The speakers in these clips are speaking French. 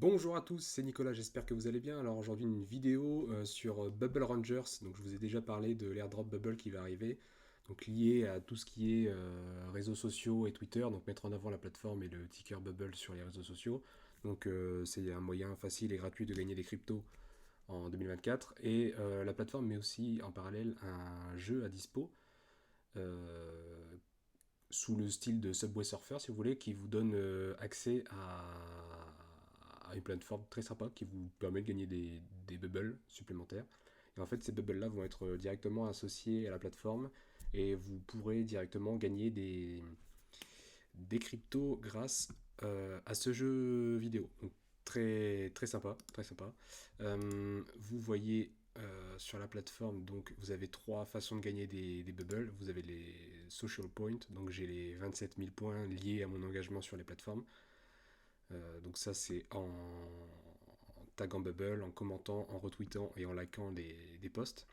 Bonjour à tous, c'est Nicolas, j'espère que vous allez bien. Alors aujourd'hui une vidéo sur Bubble Rangers. Donc je vous ai déjà parlé de l'airdrop Bubble qui va arriver, donc lié à tout ce qui est réseaux sociaux et Twitter, donc mettre en avant la plateforme et le ticker Bubble sur les réseaux sociaux. Donc c'est un moyen facile et gratuit de gagner des cryptos en 2024. Et la plateforme met aussi en parallèle un jeu à dispo euh, sous le style de Subway Surfer, si vous voulez, qui vous donne accès à une plateforme très sympa qui vous permet de gagner des bubbles supplémentaires. Et en fait, ces bubbles-là vont être directement associés à la plateforme et vous pourrez directement gagner des cryptos grâce à ce jeu vidéo. Donc, très, très sympa, très sympa. Vous voyez sur la plateforme, donc vous avez trois façons de gagner des bubbles. Vous avez les social points, donc j'ai les 27 000 points liés à mon engagement sur les plateformes. Donc ça c'est en taguant bubble, en commentant, en retweetant et en likant des posts.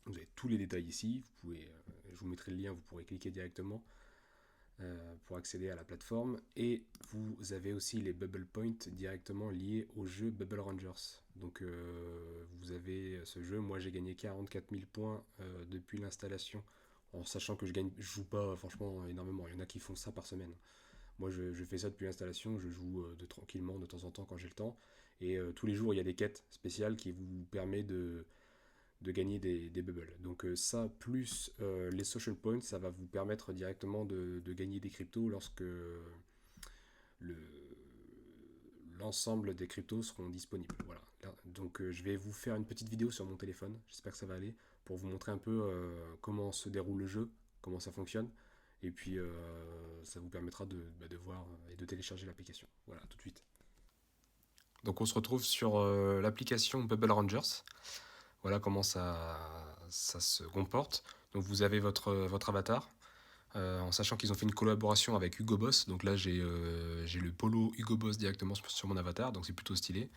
Vous avez tous les détails ici. Je vous mettrai le lien, vous pourrez cliquer directement pour accéder à la plateforme. Et vous avez aussi les Bubble Points directement liés au jeu Bubble Rangers. Donc vous avez ce jeu, moi j'ai gagné 44 000 points depuis l'installation, en sachant que je joue pas franchement énormément. Il y en a qui font ça par semaine. Moi je fais ça depuis l'installation, je joue tranquillement de temps en temps quand j'ai le temps. Et tous les jours il y a des quêtes spéciales qui vous permettent de gagner des bubbles. Donc ça, plus les social points, ça va vous permettre directement de gagner des cryptos lorsque le, l'ensemble des cryptos seront disponibles. Voilà. Donc je vais vous faire une petite vidéo sur mon téléphone, j'espère que ça va aller, pour vous montrer un peu comment se déroule le jeu, comment ça fonctionne. Et puis ça vous permettra de voir et de télécharger l'application. Voilà, tout de suite. Donc on se retrouve sur l'application Bubble Rangers. Voilà comment ça se comporte. Donc vous avez votre avatar, en sachant qu'ils ont fait une collaboration avec Hugo Boss. Donc là j'ai le polo Hugo Boss directement sur mon avatar, donc c'est plutôt stylé.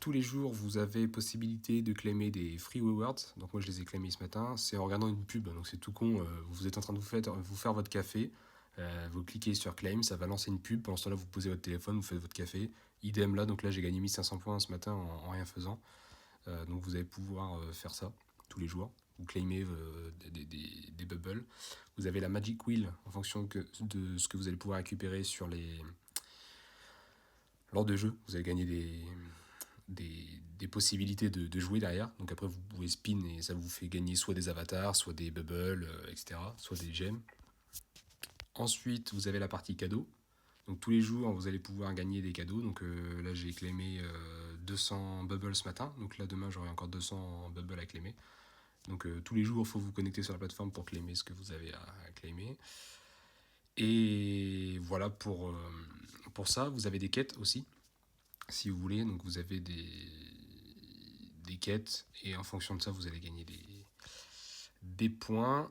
Tous les jours vous avez possibilité de claimer des free rewards. Donc moi je les ai claimés ce matin. C'est en regardant une pub, donc c'est tout con. Vous êtes en train de vous faire votre café. Vous cliquez sur claim, ça va lancer une pub. Pendant ce temps-là, vous posez votre téléphone, vous faites votre café. Idem là, donc là j'ai gagné 1500 points ce matin en rien faisant. Donc vous allez pouvoir faire ça tous les jours. Vous claimez des bubbles. Vous avez la Magic Wheel en fonction de ce que vous allez pouvoir récupérer lors de jeux. Vous allez gagner des possibilités de jouer derrière. Donc après vous pouvez spin et ça vous fait gagner soit des avatars, soit des bubbles, etc. Soit des gemmes. Ensuite vous avez la partie cadeau. Donc tous les jours vous allez pouvoir gagner des cadeaux. Donc là j'ai claimé 200 bubbles ce matin. Donc là demain j'aurai encore 200 bubbles à claimer. Donc tous les jours il faut vous connecter sur la plateforme pour claimer ce que vous avez à claimer. Et voilà pour ça. Vous avez des quêtes aussi si vous voulez. Donc vous avez des quêtes et en fonction de ça vous allez gagner des points.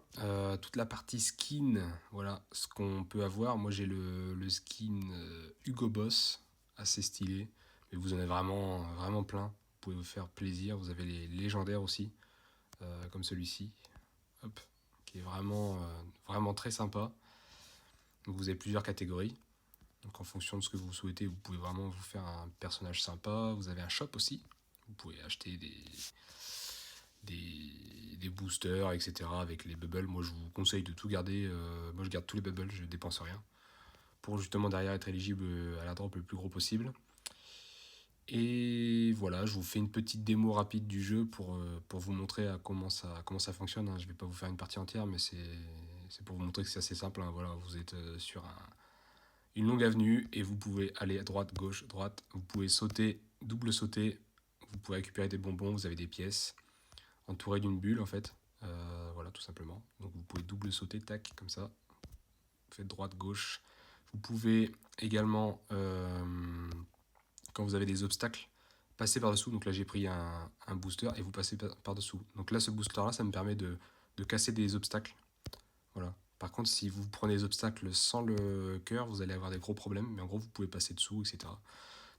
Toute la partie skin, voilà ce qu'on peut avoir. Moi j'ai le skin Hugo Boss, assez stylé, mais vous en avez vraiment, vraiment plein. Vous pouvez vous faire plaisir. Vous avez les légendaires aussi, comme celui-ci, hop, qui est vraiment, vraiment très sympa. Donc vous avez plusieurs catégories. Donc en fonction de ce que vous souhaitez, vous pouvez vraiment vous faire un personnage sympa. Vous avez un shop aussi. Vous pouvez acheter des boosters, etc. avec les bubbles. Moi, je vous conseille de tout garder. Moi, je garde tous les bubbles, je dépense rien. Pour justement derrière être éligible à la drop le plus gros possible. Et voilà, je vous fais une petite démo rapide du jeu pour vous montrer comment ça fonctionne. Je ne vais pas vous faire une partie entière, mais c'est pour vous montrer que c'est assez simple. Voilà, vous êtes sur une longue avenue et vous pouvez aller à droite, gauche, droite. Vous pouvez sauter, double sauter. Vous pouvez récupérer des bonbons, vous avez des pièces entouré d'une bulle en fait. Voilà, tout simplement. Donc vous pouvez double sauter, tac, comme ça. Vous faites droite, gauche. Vous pouvez également, quand vous avez des obstacles, passer par-dessous. Donc là, j'ai pris un booster et vous passez par-dessous. Donc là, ce booster-là, ça me permet de casser des obstacles. Voilà. Par contre, si vous prenez des obstacles sans le cœur, vous allez avoir des gros problèmes. Mais en gros, vous pouvez passer dessous, etc.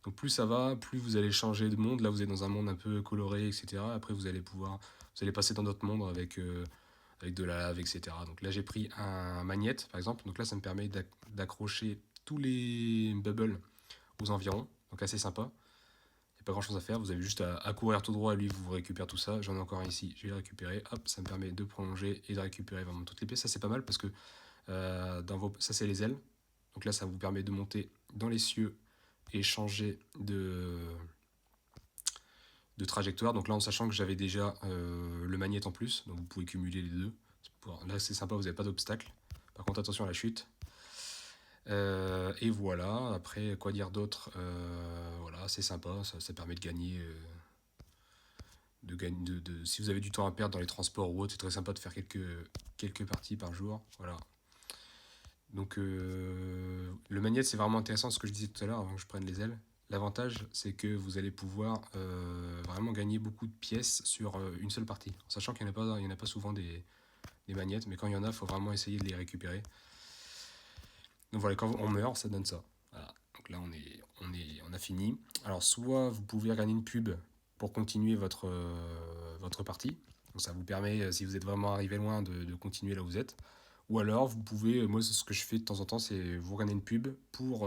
Donc plus ça va, plus vous allez changer de monde. Là, vous êtes dans un monde un peu coloré, etc. Après, vous allez passer dans d'autres mondes avec de la lave, etc. Donc là, j'ai pris un magnète, par exemple. Donc là, ça me permet d'accrocher tous les bubbles aux environs. Donc assez sympa. a pas grand chose à faire, vous avez juste à courir tout droit, lui vous récupérez tout ça, j'en ai encore un ici, je vais le récupérer, hop, ça me permet de prolonger et de récupérer vraiment toutes les pièces, ça c'est pas mal parce que ça c'est les ailes, donc là ça vous permet de monter dans les cieux et changer de trajectoire, donc là en sachant que j'avais déjà le magnète en plus, donc vous pouvez cumuler les deux, là c'est sympa, vous n'avez pas d'obstacle, par contre attention à la chute. Et voilà, après quoi dire d'autre, voilà, c'est sympa, ça permet de gagner, si vous avez du temps à perdre dans les transports ou autre, c'est très sympa de faire quelques parties par jour, voilà. Donc le magnète c'est vraiment intéressant, ce que je disais tout à l'heure avant que je prenne les ailes. L'avantage c'est que vous allez pouvoir vraiment gagner beaucoup de pièces sur une seule partie, en sachant qu'il n'y en a pas souvent des magnettes, mais quand il y en a, il faut vraiment essayer de les récupérer. Donc voilà, quand on meurt, ça donne ça. Voilà. Donc là, on a fini. Alors, soit vous pouvez regarder une pub pour continuer votre partie. Donc ça vous permet, si vous êtes vraiment arrivé loin, de continuer là où vous êtes. Ou alors, vous pouvez, moi, ce que je fais de temps en temps, c'est vous regarder une pub pour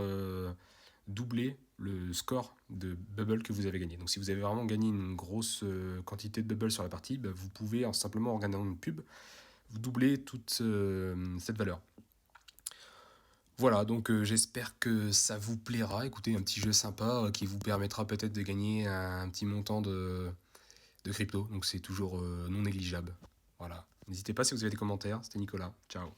doubler le score de bubble que vous avez gagné. Donc si vous avez vraiment gagné une grosse quantité de bubble sur la partie, bah, vous pouvez, simplement en regardant une pub, vous doubler toute cette valeur. Voilà, donc j'espère que ça vous plaira. Écoutez, un petit jeu sympa qui vous permettra peut-être de gagner un petit montant de crypto. Donc c'est toujours non négligeable. Voilà. N'hésitez pas si vous avez des commentaires. C'était Nicolas. Ciao.